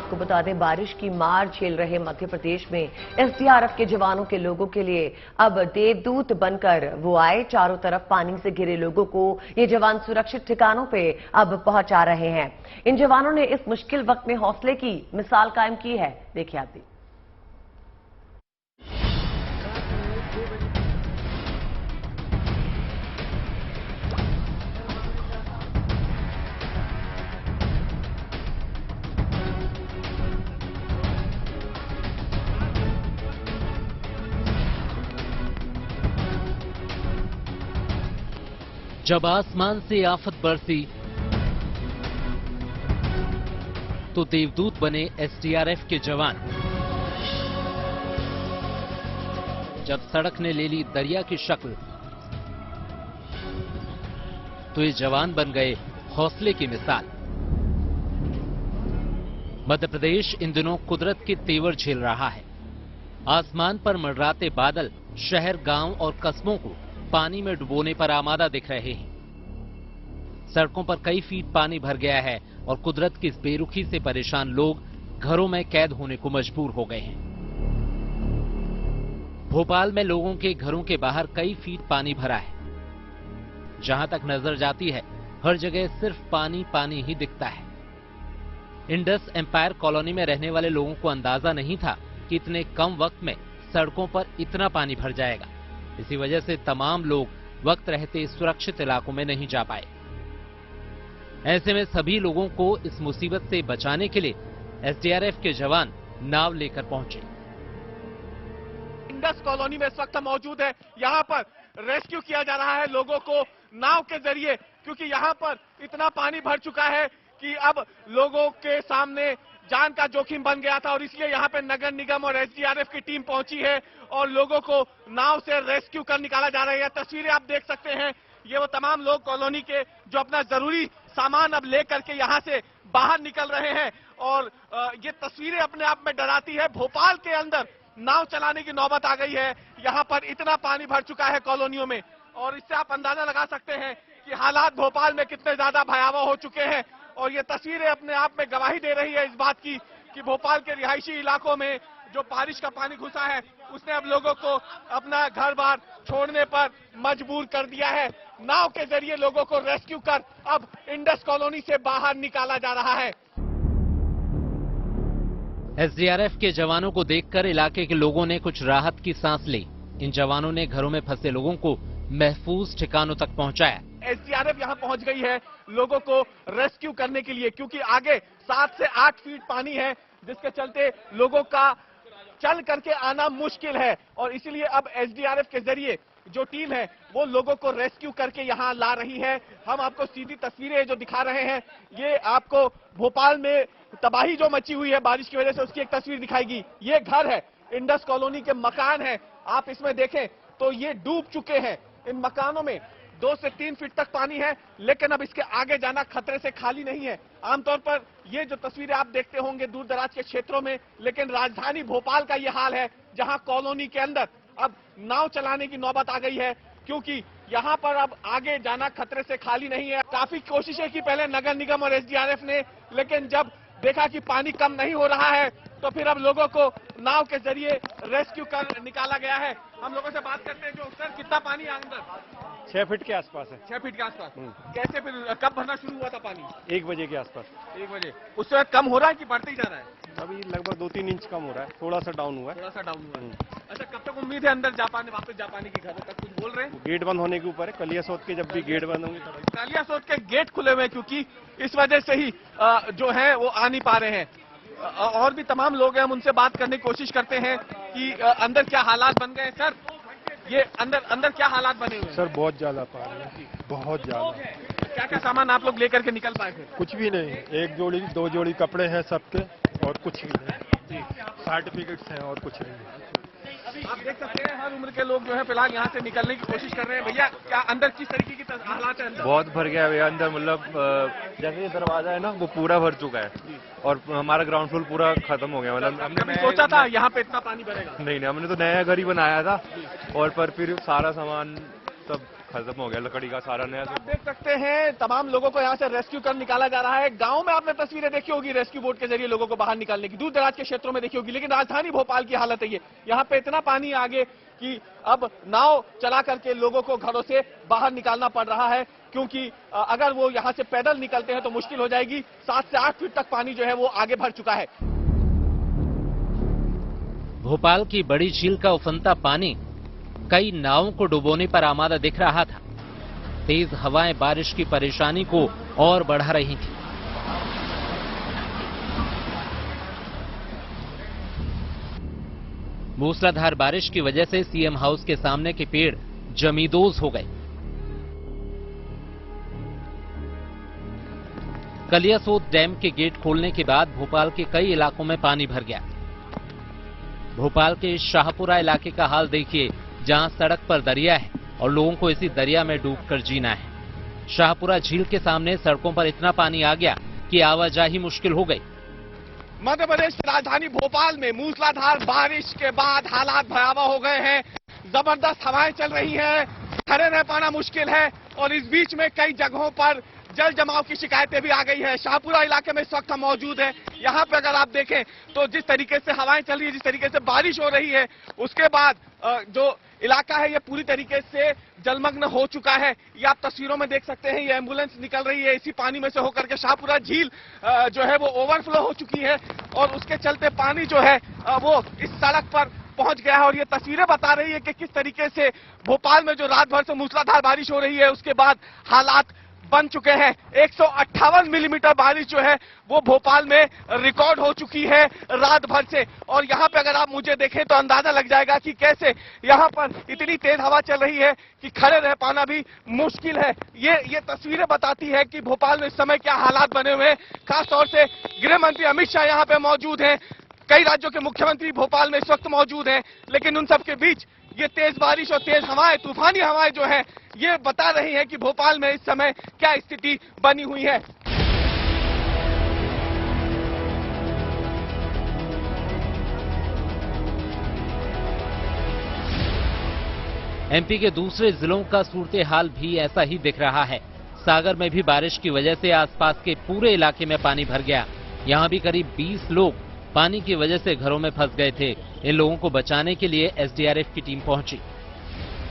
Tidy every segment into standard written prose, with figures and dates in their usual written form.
आपको बता दें, बारिश की मार झेल रहे मध्य प्रदेश में एसडीआरएफ के जवानों के लोगों के लिए अब देवदूत बनकर वो आए। चारों तरफ पानी से घिरे लोगों को ये जवान सुरक्षित ठिकानों पे अब पहुंचा रहे हैं। इन जवानों ने इस मुश्किल वक्त में हौसले की मिसाल कायम की है। देखिए आप भी। जब आसमान से आफत बरसी तो देवदूत बने एसडीआरएफ के जवान। जब सड़क ने ले ली दरिया की शक्ल तो ये जवान बन गए हौसले की मिसाल। मध्य प्रदेश इन दिनों कुदरत के तेवर झेल रहा है। आसमान पर मंडराते बादल शहर, गांव और कस्बों को पानी में डुबोने पर आमादा दिख रहे हैं। सड़कों पर कई फीट पानी भर गया है और कुदरत की इस बेरुखी से परेशान लोग घरों में कैद होने को मजबूर हो गए हैं। भोपाल में लोगों के घरों के बाहर कई फीट पानी भरा है। जहां तक नजर जाती है, हर जगह सिर्फ पानी पानी ही दिखता है। इंडस एम्पायर कॉलोनी में रहने वाले लोगों को अंदाजा नहीं था कि इतने कम वक्त में सड़कों पर इतना पानी भर जाएगा। इसी वजह से तमाम लोग वक्त रहते सुरक्षित इलाकों में नहीं जा पाए। ऐसे में सभी लोगों को इस मुसीबत से बचाने के लिए एसडीआरएफ के जवान नाव लेकर पहुंचे। इंडस कॉलोनी में इस वक्त मौजूद है। यहाँ पर रेस्क्यू किया जा रहा है लोगों को नाव के जरिए, क्योंकि यहाँ पर इतना पानी भर चुका है कि अब लोगों के सामने जान का जोखिम बन गया था और इसलिए यहाँ पे नगर निगम और एसडीआरएफ की टीम पहुंची है और लोगों को नाव से रेस्क्यू कर निकाला जा रहा है। तस्वीरें आप देख सकते हैं, ये वो तमाम लोग कॉलोनी के जो अपना जरूरी सामान अब लेकर के यहाँ से बाहर निकल रहे हैं और ये तस्वीरें अपने आप में डराती है। भोपाल के अंदर नाव चलाने की नौबत आ गई है। यहाँ पर इतना पानी भर चुका है कॉलोनियों में और इससे आप अंदाजा लगा सकते हैं कि हालात भोपाल में कितने ज्यादा भयावह हो चुके हैं। और ये तस्वीरें अपने आप में गवाही दे रही है इस बात की कि भोपाल के रिहायशी इलाकों में जो बारिश का पानी घुसा है उसने अब लोगों को अपना घर बार छोड़ने पर मजबूर कर दिया है। नाव के जरिए लोगों को रेस्क्यू कर अब इंडस कॉलोनी से बाहर निकाला जा रहा है। एसडीआरएफ के जवानों को देखकर इलाके के लोगों ने कुछ राहत की सांस ली। इन जवानों ने घरों में फंसे लोगों को महफूज ठिकानों तक पहुंचाया। एसडीआरएफ यहां पहुंच गई है लोगों को रेस्क्यू करने के लिए, क्योंकि आगे 7 से 8 फीट पानी है जिसके चलते लोगों का चल करके आना मुश्किल है और इसीलिए अब एसडीआरएफ के जरिए जो टीम है वो लोगों को रेस्क्यू करके यहां ला रही है। हम आपको सीधी तस्वीरें जो दिखा रहे हैं, ये आपको भोपाल में तबाही जो मची हुई है बारिश की वजह से उसकी एक तस्वीर दिखाएगी। ये घर है, इंडस कॉलोनी के मकान है, आप इसमें देखें तो ये डूब चुके हैं। इन मकानों में 2 से 3 फीट तक पानी है, लेकिन अब इसके आगे जाना खतरे से खाली नहीं है। आमतौर पर ये जो तस्वीरें आप देखते होंगे दूर दराज के क्षेत्रों में, लेकिन राजधानी भोपाल का ये हाल है जहां कॉलोनी के अंदर अब नाव चलाने की नौबत आ गई है, क्योंकि यहां पर अब आगे जाना खतरे से खाली नहीं है। काफी कोशिशें की पहले नगर निगम और एसडीआरएफ ने, लेकिन जब देखा कि पानी कम नहीं हो रहा है तो फिर अब लोगों को नाव के जरिए रेस्क्यू कर निकाला गया है। हम लोगों से बात करते हैं। जो सर, कितना पानी है अंदर? 6 फीट के आसपास है। 6 फीट के आसपास। कैसे फिर कब भरना शुरू हुआ था पानी? 1 बजे के आसपास। 1 बजे। उससे कम हो रहा है कि बढ़ते ही जा रहा है? अभी लगभग 2-3 इंच कम हो रहा है, थोड़ा सा डाउन हुआ है। थोड़ा सा डाउन हुआ है। अच्छा, कब तक उम्मीद है अंदर वापस जा पाने की? घरों तक कुछ बोल रहे हैं? गेट बंद होने के ऊपर है। कलियासोत के जब भी गेट बंद होंगे तब। कलियासोत के गेट खुले हुए हैं, क्योंकि इस वजह से ही जो है वो आ नहीं पा रहे हैं। और भी तमाम लोग हैं, हम उनसे बात करने की कोशिश करते हैं कि अंदर क्या हालात बन गए। सर, ये अंदर क्या हालात बने हुए हैं? सर, बहुत ज्यादा पानी है, बहुत ज्यादा। क्या क्या सामान आप लोग लेकर के निकल पाए थे? कुछ भी नहीं, 1 जोड़ी 2 जोड़ी कपड़े हैं सबके और कुछ भी नहीं। सर्टिफिकेट्स हैं और कुछ नहीं। आप देख सकते हैं हर उम्र के लोग जो है फिलहाल यहाँ से निकलने की कोशिश कर रहे हैं। भैया, क्या अंदर किस तरीके की हालात है अंदर? बहुत भर गया है भैया अंदर, मतलब जैसे ये दरवाजा है ना वो पूरा भर चुका है और हमारा ग्राउंड फ्लोर पूरा खत्म हो गया। मतलब हमने सोचा था यहाँ पे इतना पानी भरेगा? नहीं, हमने तो नया घर ही बनाया था और पर फिर सारा सामान सब खत्म हो गया, लकड़ी का सारा नया। आप देख सकते हैं तमाम लोगों को यहाँ से रेस्क्यू कर निकाला जा रहा है। गांव में आपने तस्वीरें देखी होगी रेस्क्यू बोट के जरिए लोगों को बाहर निकालने की, दूर दराज के क्षेत्रों में देखी होगी, लेकिन राजधानी भोपाल की हालत है ये। यहाँ पे इतना पानी आगे कि अब नाव चला करके लोगों को घरों से बाहर निकालना पड़ रहा है, क्योंकि अगर वो यहाँ से पैदल निकलते हैं तो मुश्किल हो जाएगी। 7 से 8 फीट तक पानी जो है वो आगे भर चुका है। भोपाल की बड़ी झील का उफनता पानी कई नावों को डुबोने पर आमादा दिख रहा था। तेज हवाएं बारिश की परेशानी को और बढ़ा रही थी। मूसलाधार बारिश की वजह से सीएम हाउस के सामने के पेड़ जमींदोज हो गए। कलियासोत डैम के गेट खोलने के बाद भोपाल के कई इलाकों में पानी भर गया। भोपाल के शाहपुरा इलाके का हाल देखिए, जहां सड़क पर दरिया है और लोगों को इसी दरिया में डूबकर जीना है। शाहपुरा झील के सामने सड़कों पर इतना पानी आ गया कि आवाजाही मुश्किल हो गई। मध्य प्रदेश की राजधानी भोपाल में मूसलाधार बारिश के बाद हालात भयावह हो गए हैं। जबरदस्त हवाएं चल रही हैं, खड़े रह पाना मुश्किल है और इस बीच में कई जगहों पर जल जमाव की शिकायतें भी आ गई है। शाहपुरा इलाके में इस वक्त हम मौजूद हैं। यहाँ पे अगर आप देखें तो जिस तरीके से हवाएं चल रही है, जिस तरीके से बारिश हो रही है, उसके बाद जो इलाका है ये पूरी तरीके से जलमग्न हो चुका है। ये आप तस्वीरों में देख सकते हैं, ये एम्बुलेंस निकल रही है इसी पानी में से होकर के। शाहपुरा झील जो है वो ओवरफ्लो हो चुकी है और उसके चलते पानी जो है वो इस सड़क पर पहुंच गया है। और ये तस्वीरें बता रही है कि किस तरीके से भोपाल में जो रात भर से मूसलाधार बारिश हो रही है उसके बाद हालात बन चुके हैं। 158 मिलीमीटर बारिश जो है वो भोपाल में रिकॉर्ड हो चुकी है रात भर से। और यहाँ पे अगर आप मुझे देखें तो अंदाजा लग जाएगा कि कैसे यहाँ पर इतनी तेज हवा चल रही है कि खड़े रह पाना भी मुश्किल है। ये तस्वीरें बताती है कि भोपाल में इस समय क्या हालात बने हुए हैं। खासतौर से गृह मंत्री अमित शाह यहाँ पे मौजूद हैं, कई राज्यों के मुख्यमंत्री भोपाल में इस वक्त मौजूद हैं, लेकिन उन सबके बीच ये तेज बारिश और तेज हवाएं, तूफानी हवाएं जो है ये बता रही हैं कि भोपाल में इस समय क्या स्थिति बनी हुई है। एमपी के दूसरे जिलों का सूरत हाल भी ऐसा ही दिख रहा है। सागर में भी बारिश की वजह से आसपास के पूरे इलाके में पानी भर गया। यहाँ भी करीब 20 लोग पानी की वजह से घरों में फंस गए थे। इन लोगों को बचाने के लिए एसडीआरएफ की टीम पहुंची।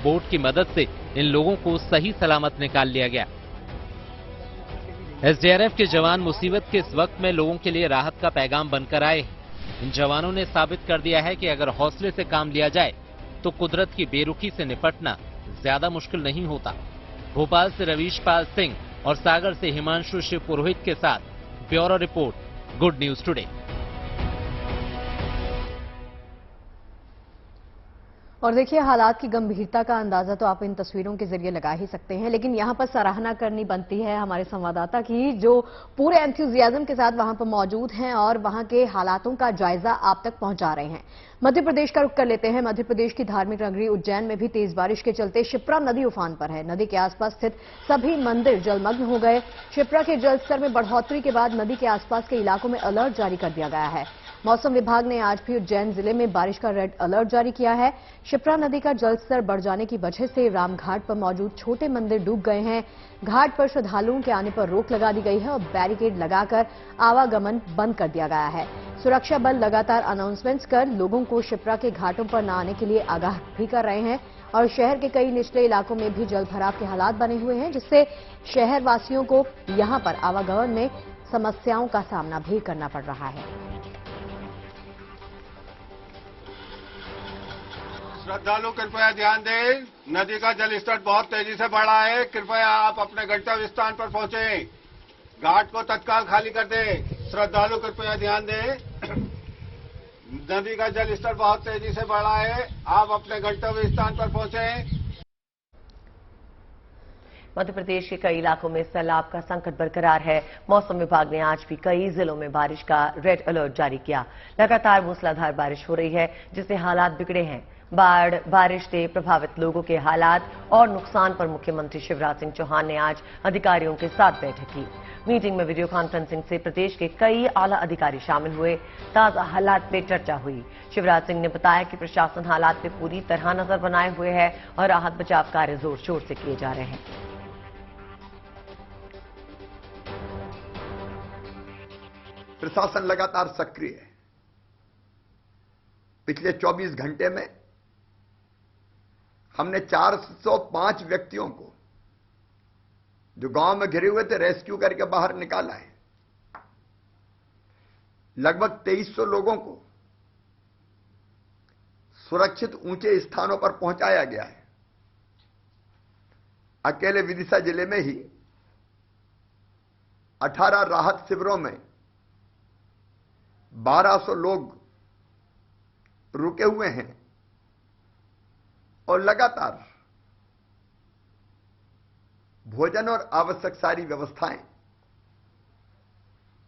बोट की मदद से इन लोगों को सही सलामत निकाल लिया गया। एसडीआरएफ के जवान मुसीबत के इस वक्त में लोगों के लिए राहत का पैगाम बनकर आए। इन जवानों ने साबित कर दिया है कि अगर हौसले से काम लिया जाए तो कुदरत की बेरुखी से निपटना ज्यादा मुश्किल नहीं होता। भोपाल से रवीश पाल सिंह और सागर से हिमांशु शिव पुरोहित के साथ bureau report, good news today. और देखिए, हालात की गंभीरता का अंदाजा तो आप इन तस्वीरों के जरिए लगा ही सकते हैं, लेकिन यहाँ पर सराहना करनी बनती है हमारे संवाददाता की, जो पूरे एंथुजियाज्म के साथ वहां पर मौजूद हैं और वहां के हालातों का जायजा आप तक पहुंचा रहे हैं। मध्य प्रदेश का रुख कर लेते हैं। मध्य प्रदेश की धार्मिक नगरी उज्जैन में भी तेज बारिश के चलते शिप्रा नदी उफान पर है। नदी के आसपास स्थित सभी मंदिर जलमग्न हो गए। शिप्रा के जलस्तर में बढ़ोतरी के बाद नदी के आसपास के इलाकों में अलर्ट जारी कर दिया गया है। मौसम विभाग ने आज भी उज्जैन जिले में बारिश का रेड अलर्ट जारी किया है। शिप्रा नदी का जलस्तर बढ़ जाने की वजह से रामघाट पर मौजूद छोटे मंदिर डूब गए हैं। घाट पर श्रद्धालुओं के आने पर रोक लगा दी गई है और बैरिकेड लगाकर आवागमन बंद कर दिया गया है। सुरक्षा बल लगातार अनाउंसमेंट्स कर लोगों को शिप्रा के घाटों पर न आने के लिए आगाह भी कर रहे हैं। और शहर के कई निचले इलाकों में भी जल भराव के हालात बने हुए हैं, जिससे शहर वासियों को यहां पर आवागमन में समस्याओं का सामना भी करना पड़ रहा है। श्रद्धालु कृपया ध्यान दें, नदी का जलस्तर बहुत तेजी से बढ़ा है। कृपया आप अपने गंतव्य स्थान पर पहुंचे, घाट को तत्काल खाली कर दें। श्रद्धालु कृपया ध्यान दें, नदी का जलस्तर बहुत तेजी से बढ़ा है, आप अपने गंतव्य स्थान पर पहुंचे। मध्य प्रदेश के कई इलाकों में सैलाब का संकट बरकरार है। मौसम विभाग ने आज भी कई जिलों में बारिश का रेड अलर्ट जारी किया। लगातार मूसलाधार बारिश हो रही है, जिससे हालात बिगड़े हैं। बाढ़ बारिश से प्रभावित लोगों के हालात और नुकसान पर मुख्यमंत्री शिवराज सिंह चौहान ने आज अधिकारियों के साथ बैठक की। मीटिंग में वीडियो कॉन्फ्रेंसिंग से प्रदेश के कई आला अधिकारी शामिल हुए। ताजा हालात पे चर्चा हुई। शिवराज सिंह ने बताया कि प्रशासन हालात पे पूरी तरह नजर बनाए हुए है और राहत बचाव कार्य जोर शोर से किए जा रहे हैं। प्रशासन लगातार सक्रिय है। पिछले 24 घंटे में हमने 405 व्यक्तियों को जो गांव में घिरे हुए थे रेस्क्यू करके बाहर निकाला है। लगभग 2300 लोगों को सुरक्षित ऊंचे स्थानों पर पहुंचाया गया है। अकेले विदिशा जिले में ही 18 राहत शिविरों में 1200 लोग रुके हुए हैं और लगातार भोजन और आवश्यक सारी व्यवस्थाएं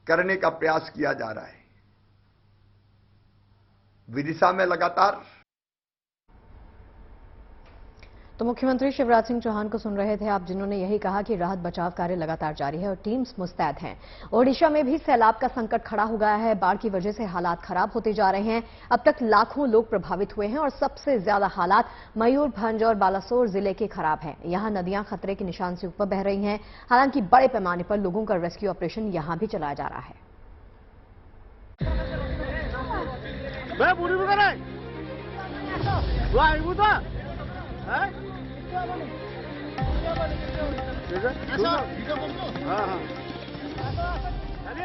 करने का प्रयास किया जा रहा है। विदिशा में लगातार तो मुख्यमंत्री शिवराज सिंह चौहान को सुन रहे थे आप, जिन्होंने यही कहा कि राहत बचाव कार्य लगातार जारी है और टीम्स मुस्तैद हैं। ओडिशा में भी सैलाब का संकट खड़ा हो गया है। बाढ़ की वजह से हालात खराब होते जा रहे हैं। अब तक लाखों लोग प्रभावित हुए हैं और सबसे ज्यादा हालात मयूरभंज और बालासोर जिले के खराब हैं। यहां नदियां खतरे के निशान से ऊपर बह रही हैं। हालांकि बड़े पैमाने पर लोगों का रेस्क्यू ऑपरेशन यहां भी चलाया जा रहा है।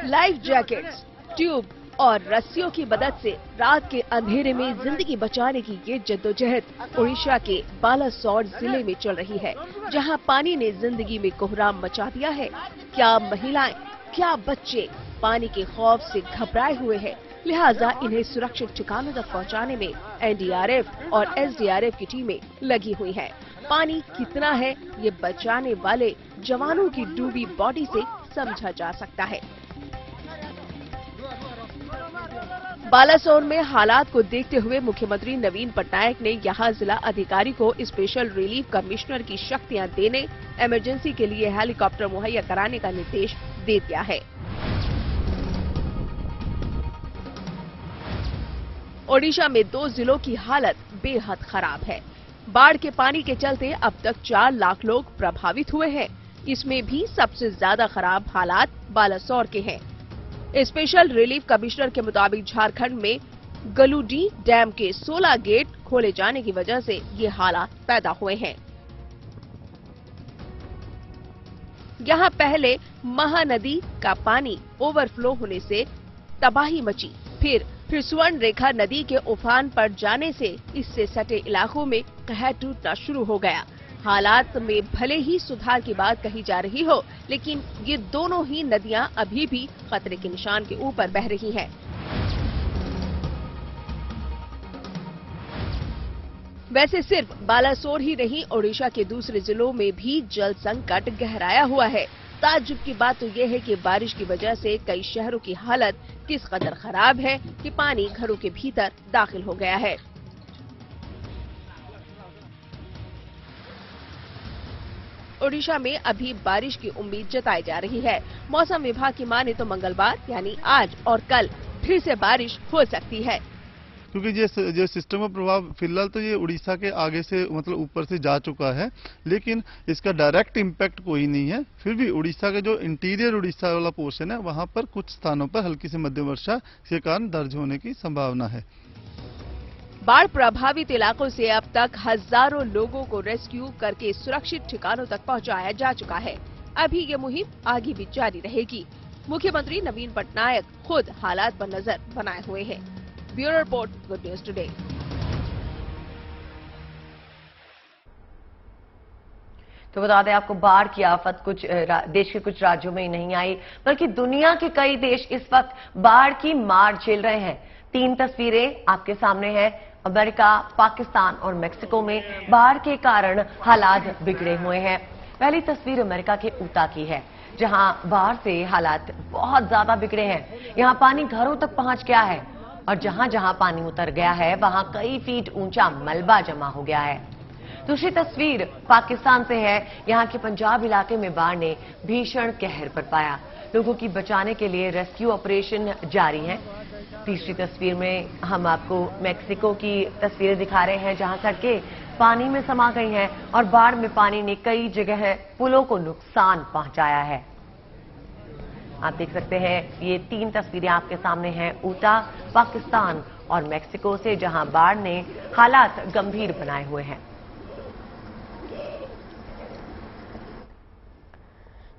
लाइफ जैकेट्स, ट्यूब और रस्सियों की मदद से रात के अंधेरे में जिंदगी बचाने की ये जद्दोजहद उड़ीसा के बालासोर जिले में चल रही है, जहां पानी ने जिंदगी में कोहराम मचा दिया है। क्या महिलाएं, क्या बच्चे पानी के खौफ से घबराए हुए हैं। लिहाजा इन्हें सुरक्षित ठिकानों तक पहुंचाने में एनडीआरएफ और एसडीआरएफ की टीमें लगी हुई हैं। पानी कितना है ये बचाने वाले जवानों की डूबी बॉडी से समझा जा सकता है। बालासोर में हालात को देखते हुए मुख्यमंत्री नवीन पटनायक ने यहां जिला अधिकारी को स्पेशल रिलीफ कमिश्नर की शक्तियां देने, इमरजेंसी के लिए हेलीकॉप्टर मुहैया कराने का निर्देश दे दिया है। ओडिशा में 2 जिलों की हालत बेहद खराब है। बाढ़ के पानी के चलते अब तक 4 लाख लोग प्रभावित हुए हैं। इसमें भी सबसे ज्यादा खराब हालात बालासोर के हैं। स्पेशल रिलीफ कमिश्नर के मुताबिक झारखंड में गलूडी डैम के 16 गेट खोले जाने की वजह से ये हालात पैदा हुए हैं। यहाँ पहले महानदी का पानी ओवरफ्लो होने से तबाही मची, फिर स्वर्ण रेखा नदी के उफान पर जाने से इससे सटे इलाकों में कहर टूटना शुरू हो गया। हालात में भले ही सुधार की बात कही जा रही हो, लेकिन ये दोनों ही नदियां अभी भी खतरे के निशान के ऊपर बह रही हैं। वैसे सिर्फ बालासोर ही नहीं, ओडिशा के दूसरे जिलों में भी जल संकट गहराया हुआ है। ताज्जुब की बात तो यह है कि बारिश की वजह से कई शहरों की हालत किस कदर खराब है कि पानी घरों के भीतर दाखिल हो गया है। ओडिशा में अभी बारिश की उम्मीद जताई जा रही है। मौसम विभाग की माने तो मंगलवार यानी आज और कल फिर से बारिश हो सकती है, क्योंकि जो सिस्टम का प्रभाव फिलहाल तो ये उड़ीसा के आगे से मतलब ऊपर से जा चुका है, लेकिन इसका डायरेक्ट इम्पैक्ट कोई नहीं है। फिर भी उड़ीसा का जो इंटीरियर उड़ीसा वाला पोर्शन है, वहां पर कुछ स्थानों पर हल्की से मध्यम वर्षा के कारण दर्ज होने की संभावना है। बाढ़ प्रभावित इलाकों से अब तक हजारों लोगों को रेस्क्यू करके सुरक्षित ठिकानों तक पहुंचाया जा चुका है। अभी ये मुहिम आगे भी जारी रहेगी। मुख्यमंत्री नवीन पटनायक खुद हालात पर नजर बनाए हुए हैं। Bureau report, good news today. तो बता दें आपको, बाढ़ की आफत कुछ देश के कुछ राज्यों में ही नहीं आई, बल्कि दुनिया के कई देश इस वक्त बाढ़ की मार झेल रहे हैं। 3 तस्वीरें आपके सामने हैं। अमेरिका, पाकिस्तान और मेक्सिको में बाढ़ के कारण हालात बिगड़े हुए हैं। पहली तस्वीर अमेरिका के ऊटा की है, जहां बाढ़ से हालात बहुत ज्यादा बिगड़े हैं। यहां पानी घरों तक पहुंच गया है और जहां जहां पानी उतर गया है वहां कई फीट ऊंचा मलबा जमा हो गया है। दूसरी तस्वीर पाकिस्तान से है। यहां के पंजाब इलाके में बाढ़ ने भीषण कहर बरपाया। लोगों की बचाने के लिए रेस्क्यू ऑपरेशन जारी है। तीसरी तस्वीर में हम आपको मैक्सिको की तस्वीरें दिखा रहे हैं, जहां सड़कें पानी में समा गई हैं और बाढ़ में पानी ने कई जगह पुलों को नुकसान पहुंचाया है। आप देख सकते हैं ये 3 तस्वीरें आपके सामने हैं, ऊटा, पाकिस्तान और मैक्सिको से, जहां बाढ़ ने हालात गंभीर बनाए हुए हैं।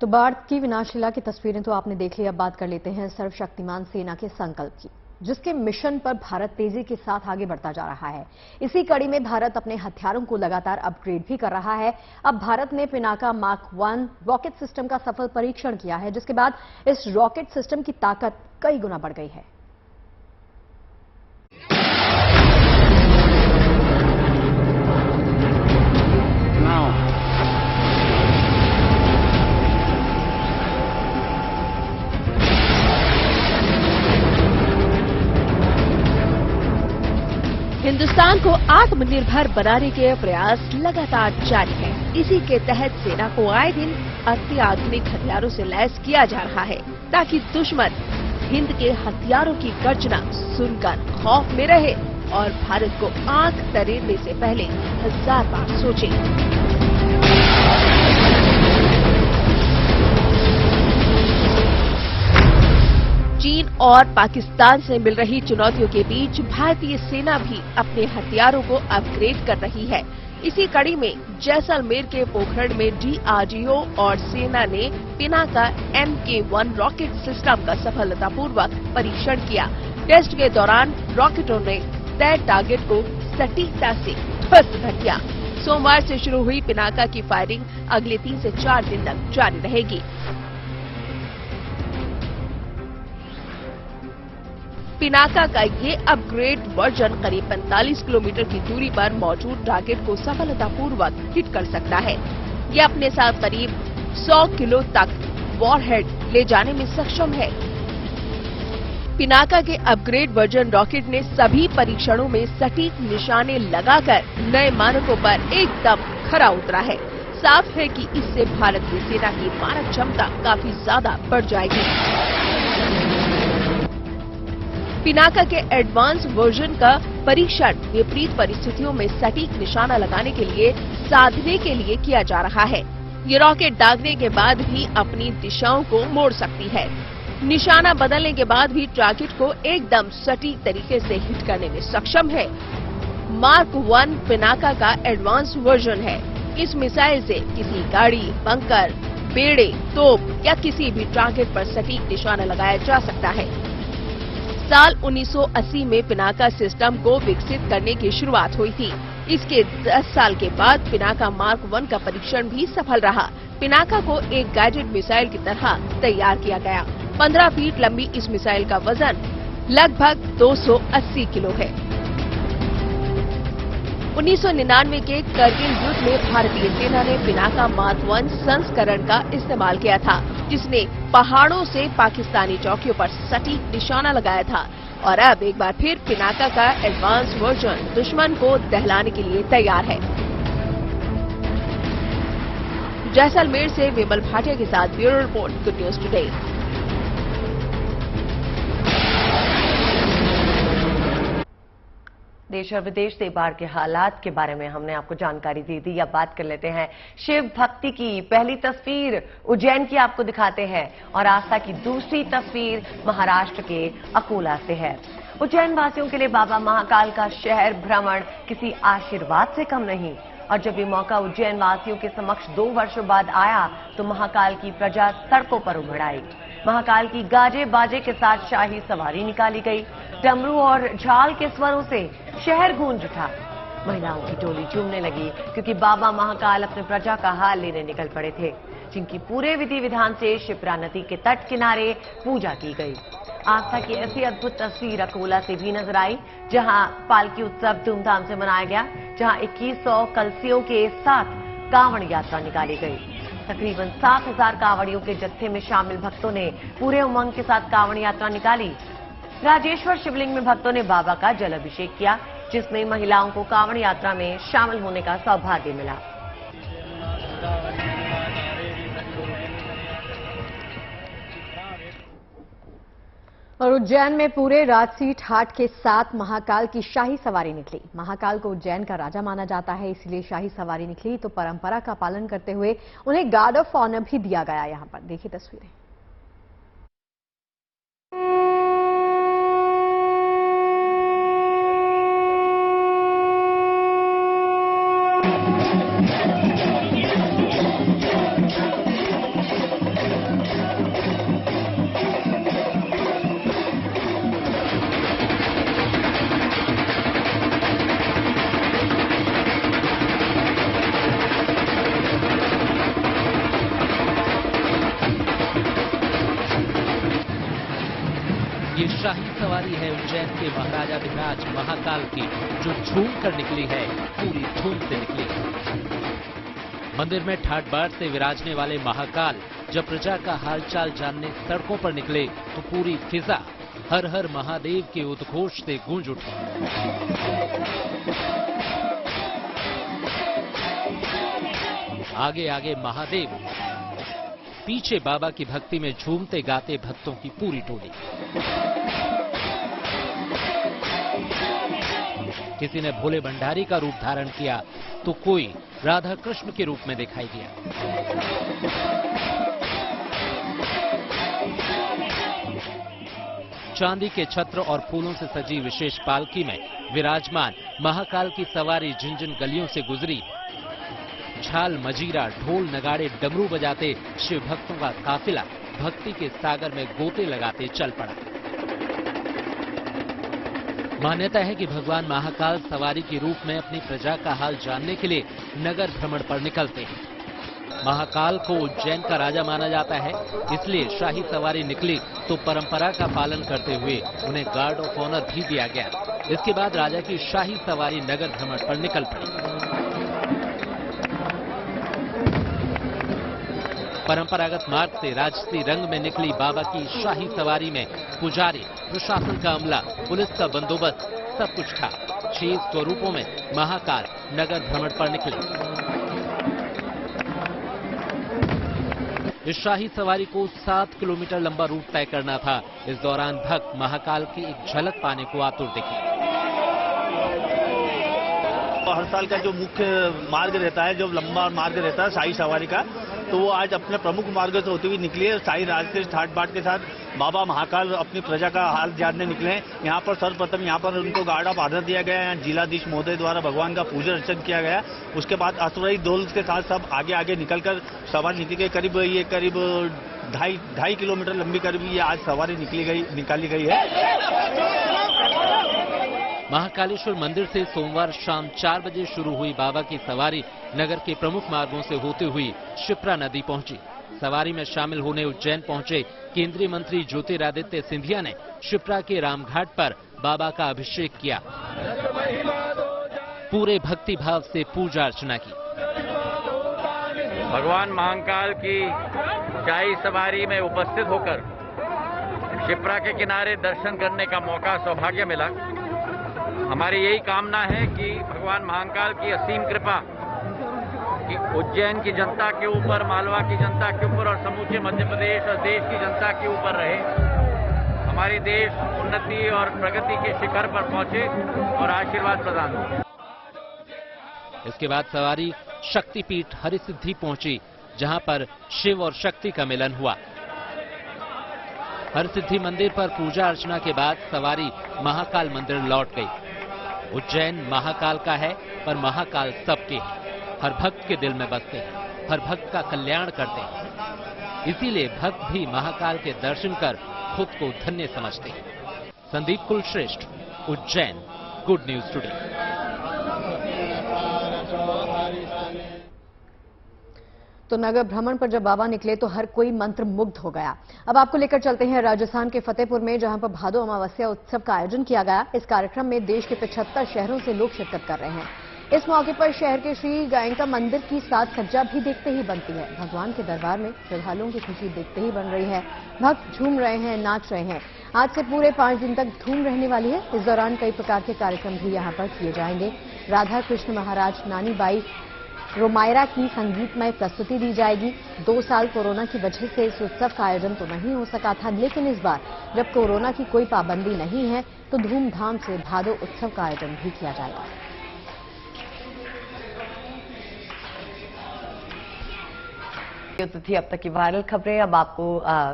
तो बाढ़ की विनाशलीला की तस्वीरें तो आपने देख ली। अब बात कर लेते हैं सर्वशक्तिमान सेना के संकल्प की, जिसके मिशन पर भारत तेजी के साथ आगे बढ़ता जा रहा है। इसी कड़ी में भारत अपने हथियारों को लगातार अपग्रेड भी कर रहा है। अब भारत ने पिनाका मार्क 1 रॉकेट सिस्टम का सफल परीक्षण किया है, जिसके बाद इस रॉकेट सिस्टम की ताकत कई गुना बढ़ गई है। हिंदुस्तान को आत्मनिर्भर बनाने के प्रयास लगातार जारी है। इसी के तहत सेना को आए दिन अत्याधुनिक हथियारों से लैस किया जा रहा है, ताकि दुश्मन हिंद के हथियारों की गर्जना सुनकर खौफ में रहे और भारत को आंख तरेरने से पहले 1000 बार सोचे। चीन और पाकिस्तान से मिल रही चुनौतियों के बीच भारतीय सेना भी अपने हथियारों को अपग्रेड कर रही है। इसी कड़ी में जैसलमेर के पोखरण में DRDO और सेना ने पिनाका MK1 रॉकेट सिस्टम का सफलतापूर्वक परीक्षण किया। टेस्ट के दौरान रॉकेटों ने तय टारगेट को सटीकता से ध्वस्त कर दिया। सोमवार से शुरू हुई पिनाका की फायरिंग अगले 3 से 4 दिन तक जारी रहेगी। पिनाका का ये अपग्रेड वर्जन करीब 45 किलोमीटर की दूरी पर मौजूद टारगेट को सफलतापूर्वक हिट कर सकता है। ये अपने साथ करीब 100 किलो तक वॉरहेड ले जाने में सक्षम है। पिनाका के अपग्रेड वर्जन रॉकेट ने सभी परीक्षणों में सटीक निशाने लगाकर नए मानकों पर एकदम खरा उतरा है। साफ है कि इससे भारतीय सेना की मारक क्षमता काफी ज्यादा बढ़ जाएगी। पिनाका के एडवांस वर्जन का परीक्षण विपरीत परिस्थितियों में सटीक निशाना लगाने के लिए साधने के लिए किया जा रहा है। ये रॉकेट दागने के बाद भी अपनी दिशाओं को मोड़ सकती है। निशाना बदलने के बाद भी टारगेट को एकदम सटीक तरीके से हिट करने में सक्षम है। मार्क 1 पिनाका का एडवांस वर्जन है। इस मिसाइल से किसी गाड़ी, बंकर, बेड़े, तोप या किसी भी टारगेट पर सटीक निशाना लगाया जा सकता है। साल 1980 में पिनाका सिस्टम को विकसित करने की शुरुआत हुई थी। इसके 10 साल के बाद पिनाका मार्क 1 का परीक्षण भी सफल रहा। पिनाका को एक गाइडेड मिसाइल की तरह तैयार किया गया। 15 फीट लंबी इस मिसाइल का वजन लगभग 280 किलो है। 1999 के करगिल युद्ध में भारतीय सेना ने पिनाका मार्क 1 संस्करण का इस्तेमाल किया था, जिसने पहाड़ों से पाकिस्तानी चौकियों पर सटीक निशाना लगाया था। और अब एक बार फिर पिनाका का एडवांस वर्जन दुश्मन को दहलाने के लिए तैयार है। जैसलमेर से विमल भाटिया के साथ bureau report, good news today. देश और विदेश से बाढ़ के हालात के बारे में हमने आपको जानकारी दे दी। अब बात कर लेते हैं शिव भक्ति की। पहली तस्वीर उज्जैन की आपको दिखाते हैं और आस्था की दूसरी तस्वीर महाराष्ट्र के अकोला से है। उज्जैन वासियों के लिए बाबा महाकाल का शहर भ्रमण किसी आशीर्वाद से कम नहीं। और जब ये मौका उज्जैन वासियों के समक्ष 2 वर्षों बाद आया तो महाकाल की प्रजा सड़कों पर उमड़ आई। महाकाल की गाजे बाजे के साथ शाही सवारी निकाली गई। डमरू और झाल के स्वरों से शहर गूंज उठा। महिलाओं की टोली झूमने लगी क्योंकि बाबा महाकाल अपने प्रजा का हाल लेने निकल पड़े थे, जिनकी पूरे विधि विधान से शिप्रा नदी के तट किनारे पूजा की गई। आस्था की ऐसी अद्भुत तस्वीर अकोला से भी नजर आई, जहां पालकी उत्सव धूमधाम से मनाया गया, जहां 2100 कलसियों के साथ कांवड़ यात्रा निकाली गई। तकरीबन 7000 कांवड़ियों के जत्थे में शामिल भक्तों ने पूरे उमंग के साथ कांवड़ यात्रा निकाली। राजेश्वर शिवलिंग में भक्तों ने बाबा का जल अभिषेक किया, जिसमें महिलाओं को कांवड़ यात्रा में शामिल होने का सौभाग्य मिला। और उज्जैन में पूरे राजसी ठाट के साथ महाकाल की शाही सवारी निकली। महाकाल को उज्जैन का राजा माना जाता है, इसलिए शाही सवारी निकली तो परंपरा का पालन करते हुए उन्हें गार्ड ऑफ ऑनर भी दिया गया। यहां पर देखिए तस्वीरें। ये शाही सवारी है उज्जैन के महाराजा विराज महाकाल की, जो झूम कर निकली है, पूरी धूम से निकली। मंदिर में ठाट बाट से विराजने वाले महाकाल जब प्रजा का हालचाल जानने सड़कों पर निकले तो पूरी फिजा हर हर महादेव के उद्घोष से गूंज उठी। आगे आगे महादेव, पीछे बाबा की भक्ति में झूमते गाते भक्तों की पूरी टोली। किसी ने भोले भंडारी का रूप धारण किया तो कोई राधा कृष्ण के रूप में दिखाई दिया। चांदी के छत्र और फूलों से सजी विशेष पालकी में विराजमान महाकाल की सवारी जिन जिन गलियों से गुजरी, झाल मजीरा ढोल नगाड़े डमरू बजाते शिव भक्तों का काफिला भक्ति के सागर में गोते लगाते चल पड़ा। मान्यता है कि भगवान महाकाल सवारी के रूप में अपनी प्रजा का हाल जानने के लिए नगर भ्रमण पर निकलते हैं। महाकाल को उज्जैन का राजा माना जाता है, इसलिए शाही सवारी निकली तो परंपरा का पालन करते हुए उन्हें गार्ड ऑफ ऑनर भी दिया गया। इसके बाद राजा की शाही सवारी नगर भ्रमण पर निकल पड़ी। परंपरागत मार्ग से राजसी रंग में निकली बाबा की शाही सवारी में पुजारी, प्रशासन का अमला, पुलिस का बंदोबस्त सब कुछ था। 6 स्वरूपों में महाकाल नगर भ्रमण पर निकले। इस शाही सवारी को 7 किलोमीटर लंबा रूट तय करना था। इस दौरान भक्त महाकाल की एक झलक पाने को आतुर दिखे। हर साल का जो मुख्य मार्ग रहता है, जो लंबा मार्ग रहता है शाही सवारी का, तो वो आज अपने प्रमुख मार्ग से होते हुए निकली है। शाही राजसी ठाट बाट के साथ बाबा महाकाल अपनी प्रजा का हाल जानने निकले हैं। यहाँ पर सर्वप्रथम यहाँ पर उनको गार्ड ऑफ ऑनर दिया गया है। यहाँ जिलाधीश महोदय द्वारा भगवान का पूजन अर्चन किया गया। उसके बाद असुराई ढोल के साथ सब आगे आगे निकलकर सवारी निकली गई। करीब 2.5 किलोमीटर लंबी करीब ये आज सवारी निकाली गई है। महाकालेश्वर मंदिर से सोमवार शाम 4 बजे शुरू हुई बाबा की सवारी नगर के प्रमुख मार्गों से होते हुई शिप्रा नदी पहुंची। सवारी में शामिल होने उज्जैन पहुंचे केंद्रीय मंत्री ज्योतिरादित्य सिंधिया ने शिप्रा के रामघाट पर बाबा का अभिषेक किया। पूरे भक्ति भाव से पूजा अर्चना की। भगवान महाकाल की शाही सवारी में उपस्थित होकर शिप्रा के किनारे दर्शन करने का मौका सौभाग्य मिला। हमारी यही कामना है कि भगवान महाकाल की असीम कृपा कि उज्जैन की जनता के ऊपर, मालवा की जनता के ऊपर और समूचे मध्य प्रदेश और देश की जनता के ऊपर रहे। हमारी देश उन्नति और प्रगति के शिखर पर पहुंचे और आशीर्वाद प्रदान हो। इसके बाद सवारी शक्तिपीठ हरिसिद्धि पहुंची, जहां पर शिव और शक्ति का मिलन हुआ। हरसिद्धि मंदिर पर पूजा अर्चना के बाद सवारी महाकाल मंदिर लौट गई। उज्जैन महाकाल का है, पर महाकाल सबके हैं। हर भक्त के दिल में बसते हैं, हर भक्त का कल्याण करते हैं। इसीलिए भक्त भी महाकाल के दर्शन कर खुद को धन्य समझते हैं। Sandeep Kulshreshtha, Ujjain, good news today. तो नगर भ्रमण पर जब बाबा निकले तो हर कोई मंत्र मुग्ध हो गया। अब आपको लेकर चलते हैं राजस्थान के फतेहपुर में, जहां पर भादो अमावस्या उत्सव का आयोजन किया गया। इस कार्यक्रम में देश के 75 शहरों से लोग शिरकत कर रहे हैं। इस मौके पर शहर के श्री गायिका मंदिर की साज सज्जा भी देखते ही बनती है। भगवान के दरबार में श्रद्धालुओं की खुशी देखते ही बन रही है। भक्त झूम रहे हैं, नाच रहे हैं। आज से पूरे 5 दिन तक धूम रहने वाली है। इस दौरान कई प्रकार के कार्यक्रम भी यहाँ पर किए जाएंगे। राधा कृष्ण महाराज, नानी बाई, रोमायरा की संगीतमय प्रस्तुति दी जाएगी। 2 साल कोरोना की वजह से इस उत्सव का आयोजन तो नहीं हो सका था, लेकिन इस बार जब कोरोना की कोई पाबंदी नहीं है तो धूमधाम से भादो उत्सव का आयोजन भी किया जाएगा। ये तो थी अब तक की वायरल खबरें। अब आपको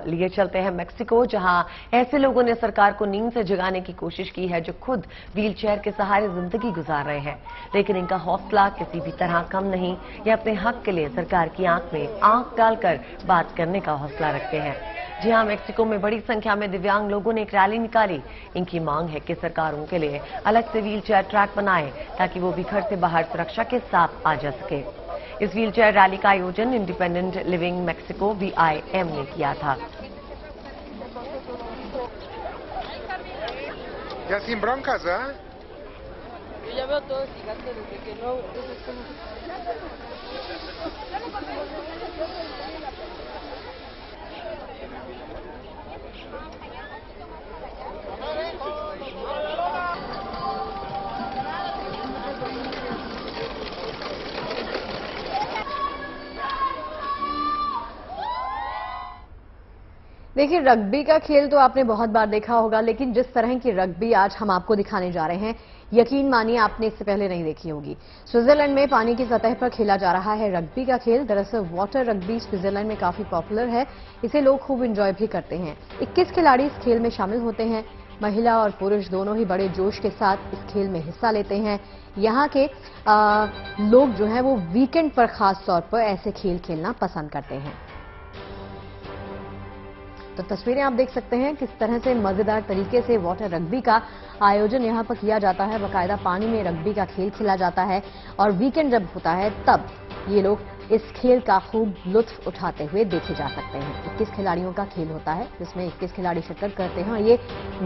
लिए चलते हैं मेक्सिको, जहां ऐसे लोगों ने सरकार को नींद से जगाने की कोशिश की है जो खुद व्हीलचेयर के सहारे जिंदगी गुजार रहे हैं, लेकिन इनका हौसला किसी भी तरह कम नहीं। ये अपने हक के लिए सरकार की आंख में आंख डालकर बात करने का हौसला रखते हैं। जी हां, मेक्सिको में बड़ी संख्या में दिव्यांग लोगों ने एक रैली निकाली। इनकी मांग है कि सरकार उनके लिए अलग से व्हीलचेयर ट्रैक बनाए ताकि वो भी घर से बाहर सुरक्षा के साथ आ जा सके। इस व्हीलचेयर रैली का आयोजन इंडिपेंडेंट लिविंग मेक्सिको VIM ने किया था। Ya sin broncas, ¿eh? Yo ya veo todos gigantes desde que no... देखिए, रग्बी का खेल तो आपने बहुत बार देखा होगा, लेकिन जिस तरह की रग्बी आज हम आपको दिखाने जा रहे हैं, यकीन मानिए आपने इससे पहले नहीं देखी होगी। स्विट्जरलैंड में पानी की सतह पर खेला जा रहा है रग्बी का खेल। दरअसल वाटर रग्बी स्विट्जरलैंड में काफी पॉपुलर है। इसे लोग खूब एंजॉय भी करते हैं। 21 खिलाड़ी इस खेल में शामिल होते हैं। महिला और पुरुष दोनों ही बड़े जोश के साथ इस खेल में हिस्सा लेते हैं। यहाँ के लोग जो हैं वो वीकेंड पर खास तौर पर ऐसे खेल खेलना पसंद करते हैं। तो तस्वीरें आप देख सकते हैं किस तरह से मजेदार तरीके से वाटर रग्बी का आयोजन यहाँ पर किया जाता है। बाकायदा पानी में रग्बी का खेल खेला जाता है और वीकेंड जब होता है तब ये लोग इस खेल का खूब लुत्फ उठाते हुए देखे जा सकते हैं। 21 खिलाड़ियों का खेल होता है जिसमें 21 खिलाड़ी शिरकत करते हैं और ये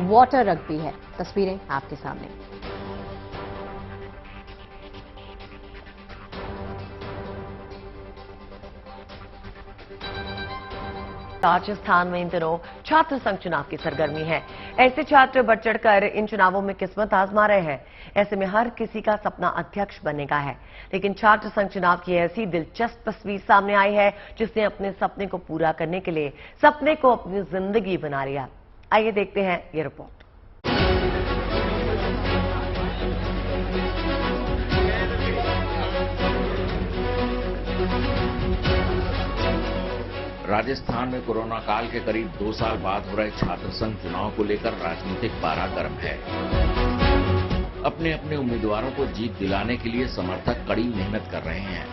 वाटर रग्बी है। तस्वीरें आपके सामने। राजस्थान में इन दिनों छात्र संघ चुनाव की सरगर्मी है। ऐसे छात्र बढ़ चढ़कर इन चुनावों में किस्मत आजमा रहे हैं। ऐसे में हर किसी का सपना अध्यक्ष बनने का है, लेकिन छात्र संघ चुनाव की ऐसी दिलचस्प तस्वीर सामने आई है जिसने अपने सपने को पूरा करने के लिए सपने को अपनी जिंदगी बना लिया। आइए देखते हैं ये रिपोर्ट। राजस्थान में कोरोना काल के करीब 2 साल बाद हो रहे छात्र संघ चुनाव को लेकर राजनीतिक पारा गर्म है। अपने अपने उम्मीदवारों को जीत दिलाने के लिए समर्थक कड़ी मेहनत कर रहे हैं।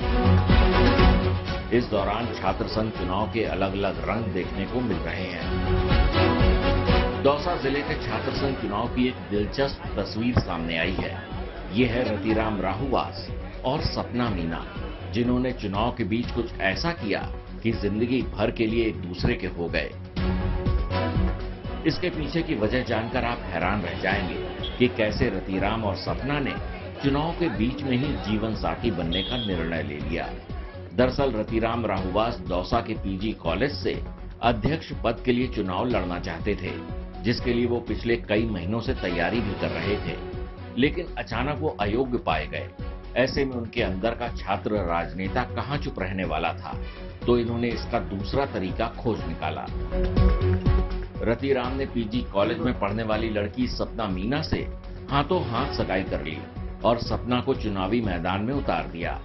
इस दौरान छात्र संघ चुनाव के अलग अलग रंग देखने को मिल रहे हैं। दौसा जिले के छात्र संघ चुनाव की एक दिलचस्प तस्वीर सामने आई है। ये है रतिराम राहुवास और सपना मीना, जिन्होंने चुनाव के बीच कुछ ऐसा किया कि जिंदगी भर के लिए एक दूसरे के हो गए। इसके पीछे की वजह जानकर आप हैरान रह जाएंगे कि कैसे रतिराम और सपना ने चुनाव के बीच में ही जीवन साथी बनने का निर्णय ले लिया। दरअसल रतिराम राहुवास दौसा के PG कॉलेज से अध्यक्ष पद के लिए चुनाव लड़ना चाहते थे, जिसके लिए वो पिछले कई महीनों से तैयारी भी कर रहे थे, लेकिन अचानक वो अयोग्य पाए गए। ऐसे में उनके अंदर का छात्र राजनेता कहां चुप रहने वाला था, तो इन्होंने इसका दूसरा तरीका खोज निकाला। रतिराम ने PG कॉलेज में पढ़ने वाली लड़की सपना मीना से हाथों हाथ सगाई कर ली और सपना को चुनावी मैदान में उतार दिया।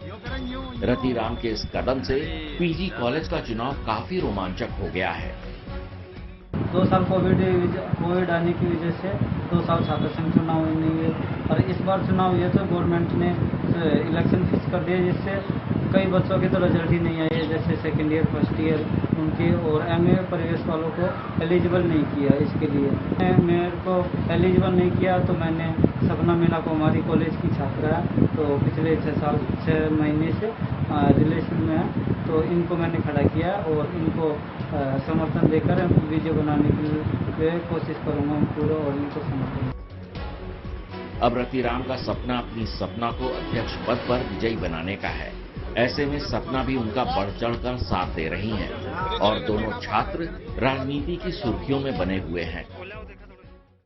रतिराम के इस कदम से PG कॉलेज का चुनाव काफी रोमांचक हो गया है। 2 साल कोविड आने की वजह से 2 साल छात्र संघ चुनाव नहीं हुए और इस बार चुनाव हुए तो गवर्नमेंट ने इलेक्शन फिक्स कर दिया, जिससे कई बच्चों के तो रिजल्ट ही नहीं आए, जैसे सेकेंड ईयर फर्स्ट ईयर उनके, और MA परिवेश वालों को एलिजिबल नहीं किया। इसके लिए मेरे को एलिजिबल नहीं किया तो मैंने सपना मीना को, हमारी कॉलेज की छात्रा है, तो पिछले 6 महीने से रिलेशन में है, तो इनको मैंने खड़ा किया और इनको समर्थन देकर वीडियो बनाने के लिए कोशिश करूँगा पूरा और इनको समर्थन। अब रतिराम का सपना अपनी सपना को अध्यक्ष पद पर विजयी बनाने का है। ऐसे में सपना भी उनका बढ़ चढ़कर साथ दे रही हैं और दोनों छात्र राजनीति की सुर्खियों में बने हुए हैं।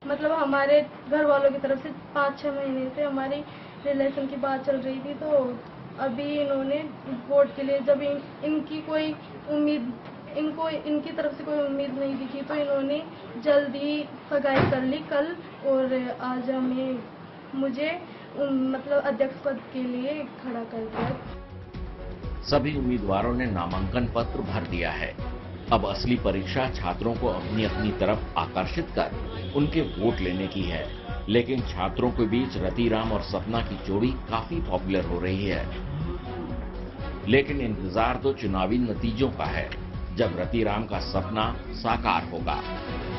मतलब हमारे घर वालों की तरफ से 5-6 महीने से हमारी रिलेशन की बात चल रही थी, तो अभी इन्होंने वोट के लिए जब इनकी कोई उम्मीद इनकी तरफ से कोई उम्मीद नहीं दिखी तो इन्होंने जल्दी सगाई कर ली कल, और आज मुझे मतलब अध्यक्ष पद के लिए खड़ा कर दिया। सभी उम्मीदवारों ने नामांकन पत्र भर दिया है। अब असली परीक्षा छात्रों को अपनी अपनी तरफ आकर्षित कर उनके वोट लेने की है। लेकिन छात्रों के बीच रतिराम और सपना की जोड़ी काफी पॉपुलर हो रही है। लेकिन इंतजार तो चुनावी नतीजों का है, जब रतिराम का सपना साकार होगा।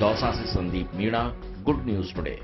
दौसा से Sandeep Meena, good news today.